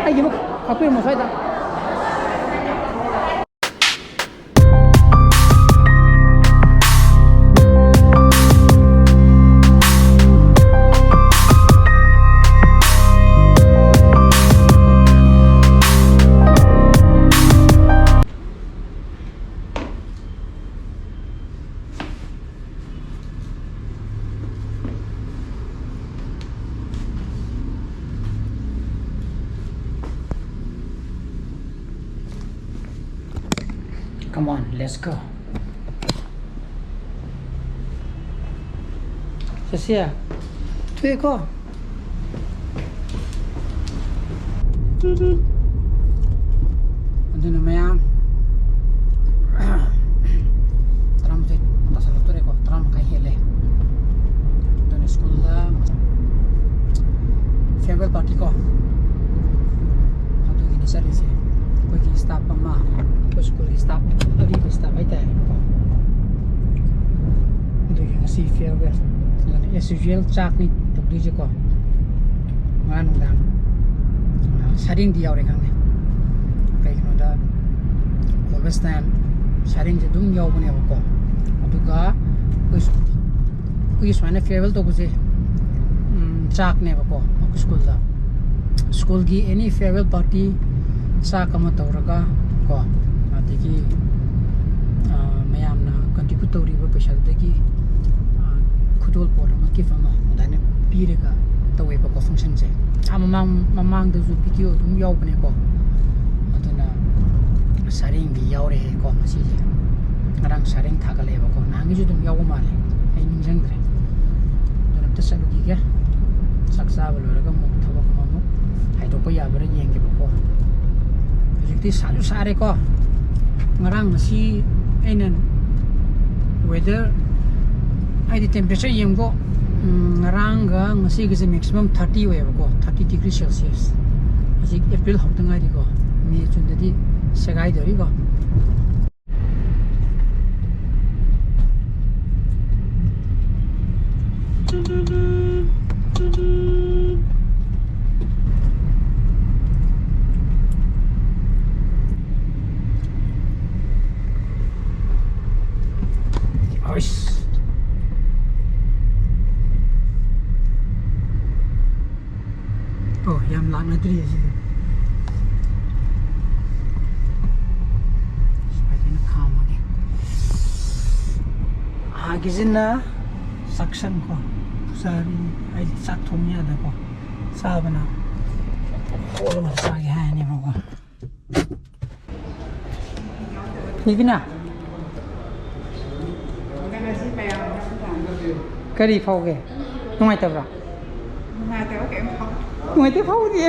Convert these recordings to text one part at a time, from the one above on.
ꯑꯩꯒꯤ ꯑꯃꯨꯛ ꯍꯥꯞꯄꯤꯔꯝꯃꯣ ꯁ꯭ꯋꯥꯏꯗ Come on, let's go. Sasia, tuh ko. Ano na mayam? Tram tuh, tasal tuh ko. Tram kay hele. Doon school la. Farewell party ko. Ato gini sarili. Pagi stop pa ma. School stop, early stop right there. Do you see farewell? As usual, chak ni tuk di je ko. Ngan dam. Sharing di aure kang ne. Kai no da. Always time sharing je dum yaw bune ko. Aduga kuis mana farewell to buje. Chak ne ko school da. School gi any farewell party chak ama tawraga ko. Adagi mayamna contribute tawriba paisa dagi khudol por ma ki fama dane pirega taweba ko function je mamang da ju video dum yaw bane ko aduna saring bi yawre ko masi je ngarang saring thagale ba ko nangi ju dum yaw male ai ningjang dre dum ta salu gi ga saksa balora ga mu thawak ma mu hai to ko ya bara yeng ge ba ko jikti salu sare ko ngarang si ainan weather ai di temperature yemgo ngarang ga ngasi ge maximum 30 we ko 30 degrees celsius ji april hok tanga ri ko me chun di segai dori ko Oh, yang lama tu dia sih. Supaya nak kam lagi. Agizina section ko. Sari, ay satumnya ada ko. Sabi na. All masagi hani mo ko. Hindi na. Kari phao ke. Nungai tabra. Nungai tabra ke phao. Nungai te phao dia.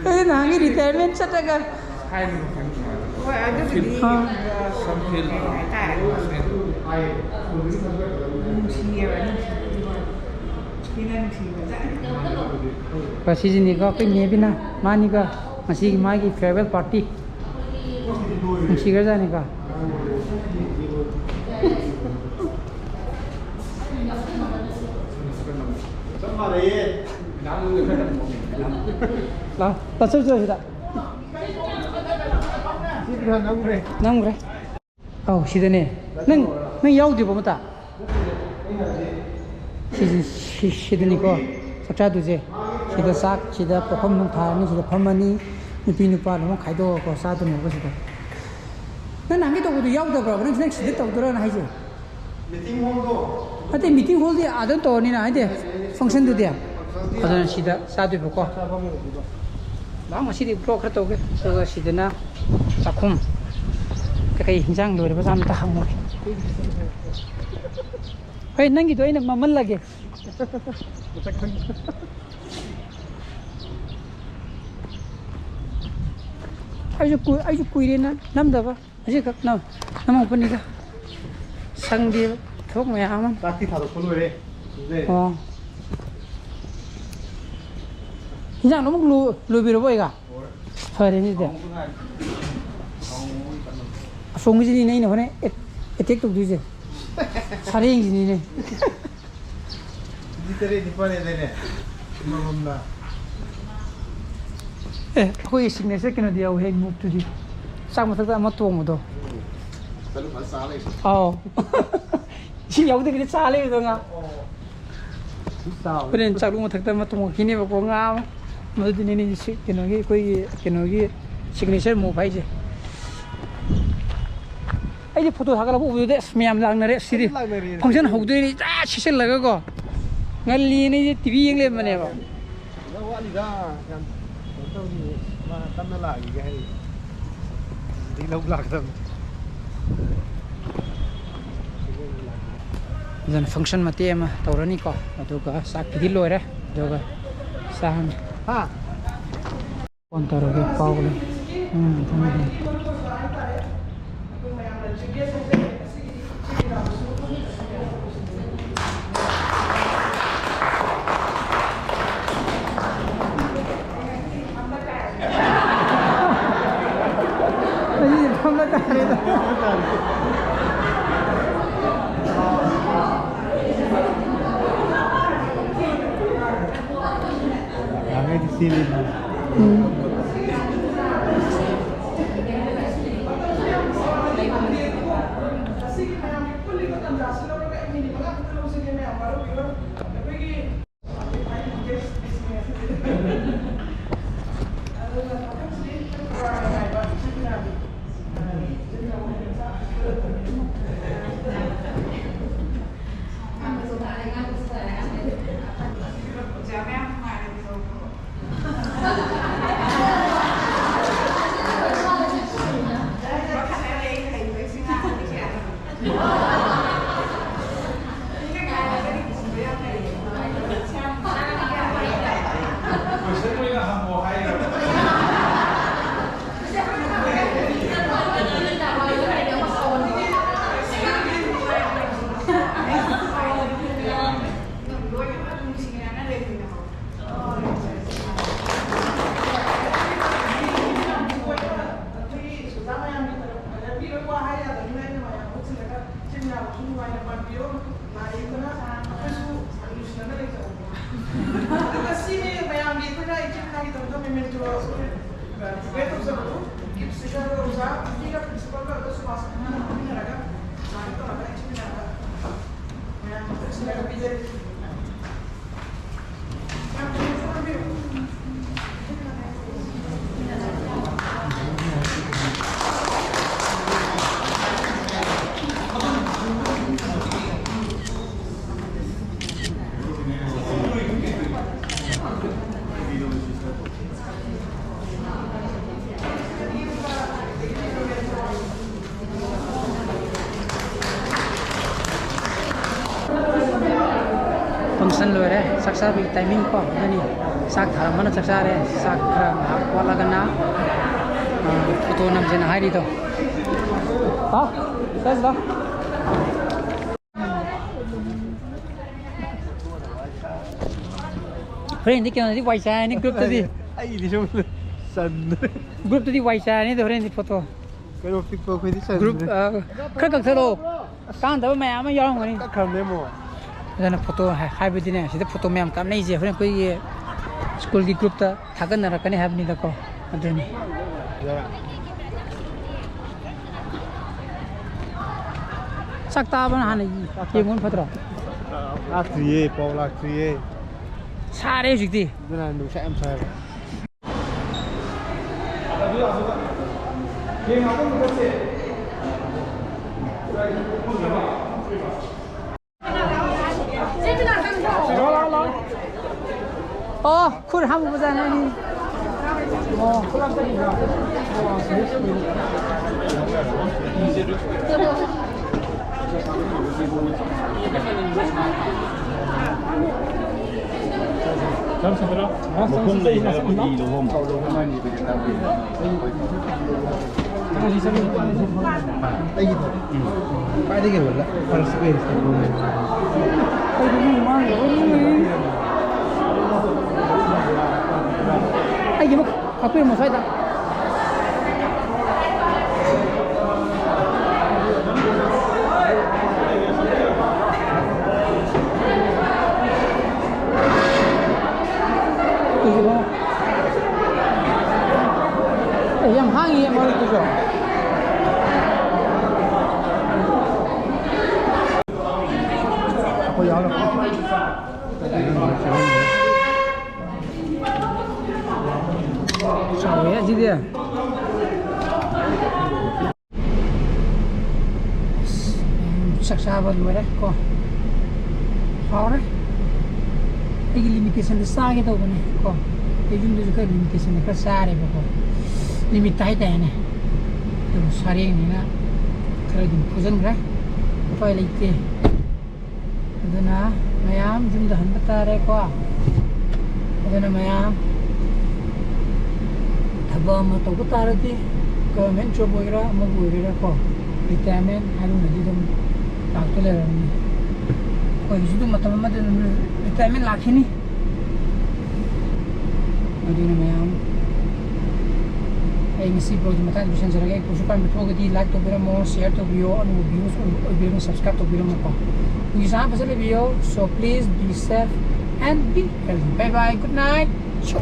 Ay nangi retirement sa taga. Hai mo kan. Wah, ada di sambil tai. Ai. Pasi sini ko kay maybe na mani ka masih magi farewell party. Masih kerja ni ka. Lah, pasal je sudah. Nang bre. Oh, sida ni. Nang yaw di ba mata? Sida ni ko. Sakcha tu je. Sida sak, sida perform nung thani, sida phamani, nupi nupa nung khaido ko sa tu ni ko sida. Nang nangi to ko yaw da bra, nang sida to dura na hai je. Meeting hall do. Ate meeting hall dia ada to ni na ide function tu dia. Ada sida sa tu ko. Lah masih di pro kha to ke. So sida na sakhum. Kai hinjang lo re ba sam ta hang mo. Hei nang gi do ina mamal lage. Ayo kui na nam da ba. Aje kak na. Nam pa ni ka. Sang di thok me aman. Tati tha do kholo re. Oh. Hinjang no muk lu bi ro boi ga. Phare ni de. Song ji ni nei na hone etek tuk du je. Saring ji ni ne. Di tere di pare de ne. Mamna. ꯑꯩꯈꯣꯏꯒꯤ signature ꯀꯩꯅꯣꯗꯤ ꯌꯥꯎꯋꯦ ꯍꯦꯛ ꯃꯨꯛꯇꯨꯗꯤ ꯆꯥꯛ ꯃꯊꯛꯇ ꯑꯃ ꯊꯣꯡꯕꯗꯣ ꯑꯥꯎ ꯏꯁꯤꯡ ꯌꯥꯎꯗꯕꯤꯗ ꯆꯥ ꯂꯩꯕꯗꯣ ꯉꯥ ꯍꯣꯔꯦꯟ ꯆꯥꯛꯂꯨꯛ ꯃꯊꯛꯇ ꯑꯃ ꯊꯣꯡꯉꯛꯈꯤꯅꯦꯕꯀꯣ ꯉꯥ ꯑꯃ ꯃꯗꯨꯗꯤꯅꯦ ꯀꯩꯅꯣꯒꯤ ꯑꯩꯈꯣꯏꯒꯤ ꯀꯩꯅꯣꯒꯤ ꯁꯤꯒꯅꯦꯆꯔ ꯃꯨꯚ ꯍꯥꯏꯁꯦ ꯑꯩꯗꯤ ꯐꯣꯇꯣ ꯊꯥꯒꯠꯂꯛꯄ ꯎꯕꯗꯨꯗꯤ ꯑꯁ ꯃꯌꯥꯝ ꯂꯥꯛꯅꯔꯦ ꯁꯤꯗꯤ ꯐꯪꯁꯟ ꯍꯧꯗꯣꯏꯅꯤ ꯆꯥ ꯁꯤꯁꯜꯂꯒꯀꯣ ꯉꯜꯂꯤꯅ ꯑꯩꯁꯦ ꯇꯤꯚꯤ ꯌꯦꯡ ꯂꯩꯔꯝꯕꯅꯦꯕ ꯑꯗꯨꯅ ꯐꯪꯁꯟ ꯃꯇꯦꯛ ꯑꯃ ꯇꯧꯔꯅꯤꯀꯣ ꯑꯗꯨꯒ ꯆꯥꯛꯀꯤꯗꯤ ꯂꯣꯏꯔꯦ ꯑꯗꯨꯒ ꯆꯥꯔꯅꯤ ꯐꯣꯟ ꯇꯧꯔꯒꯦ ꯀꯥꯎꯒꯂꯦ ꯐꯪꯁꯟ ꯂꯣꯏꯔꯦ ꯆꯥꯛ ꯆꯥꯕꯒꯤ ꯇꯥꯏꯃꯤꯡ ꯀꯣ ꯑꯗꯨꯅꯤ ꯆꯥꯛ ꯊꯥꯔꯝꯕꯅ ꯆꯥꯛ ꯆꯥꯔꯦ ꯆꯥꯛ ꯈꯔ ꯉꯥꯏꯍꯥꯛ ꯋꯥꯠꯂꯒꯅ ꯐꯣꯇꯣ ꯅꯝꯁꯦꯅ ꯍꯥꯏꯔꯤꯗꯣ ꯆꯠꯁꯤꯗ ꯍꯣꯔꯦꯟꯗꯤ ꯀꯩꯅꯣꯗꯤ ꯋꯥꯏ ꯆꯥꯔꯅꯤ ꯒ꯭ꯔꯨꯞꯇꯗꯤ ꯑꯩꯗꯤ ꯁꯨꯝ ꯆꯟꯗ꯭ꯔꯦ ꯒ꯭ꯔꯨꯞꯇꯗꯤ ꯋꯥꯏ ꯆꯥꯔꯅꯤ ꯍꯣꯔꯦꯟꯗꯤ ꯐꯣꯇꯣ ꯀꯩꯅꯣ ꯄꯤꯛꯄ ꯑꯩꯈꯣꯏꯗꯤ ꯒ꯭ꯔꯨꯞ ꯆꯟꯗ꯭ꯔꯦ ꯈꯔ ꯀꯛꯊꯠꯂꯛꯑꯣ ꯀꯥꯟꯗꯕ ꯃꯌꯥꯝ ꯑꯃ ꯌꯥꯎꯔꯝꯒꯅꯤ ꯀꯛꯈ꯭ꯔꯕꯅꯦ ꯑꯃꯨꯛ ꯑꯗꯨꯅ ꯐꯣꯇꯣ ꯍꯥꯏꯕꯗꯤꯅꯦ ꯁꯤꯗ ꯐꯣꯇꯣ ꯃꯌꯥꯝ ꯀꯥꯞꯅꯩꯁꯦ ꯍꯣꯔꯦꯟ ꯑꯩꯈꯣꯏꯒꯤ ꯁ꯭ꯀꯨꯜꯒꯤ ꯒ꯭ꯔꯨꯞꯇ ꯊꯥꯒꯠꯅꯔꯛꯀꯅꯤ ꯍꯥꯏꯕꯅꯤꯗꯀꯣ ꯑꯗꯨꯅꯤ ꯆꯥꯛ ꯇꯥꯕꯅ ꯍꯥꯟꯅ ꯌꯦꯡꯕꯅ ꯐꯠꯇ꯭ꯔꯣ ꯂꯥꯛꯇ꯭ꯔꯤꯌꯦ ꯄꯥꯎ ꯂꯥꯛꯇ꯭ꯔꯤꯌꯦ ꯁꯥꯔꯦ ꯍꯧꯖꯤꯛꯇꯤ ꯑꯗꯨꯅ ꯅꯨꯡꯁꯥ ꯌꯥꯝ ꯁꯥꯏꯕ ꯈꯨꯠ ꯍꯥꯝꯃꯨꯕꯖꯥꯠꯅꯤ ꯈ꯭ꯋꯥꯏꯗꯒꯤ ꯐꯥꯔꯁ ꯄꯦꯖ ꯑꯩꯒꯤ ꯑꯃꯨꯛ ꯀꯛꯄꯤꯔꯝꯃꯣ ꯁ꯭ꯋꯥꯏꯗ yang hangi yang mau tu so. Aku ya lah. Sao ya gì dia? Sắc xa vào luôn đấy, co. How đấy? Cái limitation là xa cái đâu này, co. Cái chúng tôi cái limitation là cái xa đấy, co. Limit tay tay này. Từ xa đi này na. Cái gì phụ dân đấy. Phải lấy cái. Đó na, mayam chúng ta hẳn bắt ta đấy, co. Đó na mayam. Thaba mà tàu bắt ta đấy thì, government job bồi ra, mà bồi ra co. Retirement hay là gì đó. Aku le, oh itu macam retirement lagi ni. Aduh namanya, ini si project macam bisa jadi aku suka betul ke di like tu bila mau share tu video, anu views, bila subscribe tu bila mau apa. Ini sama pasal video, so please be safe and be healthy. Bye bye, good night. Ciao.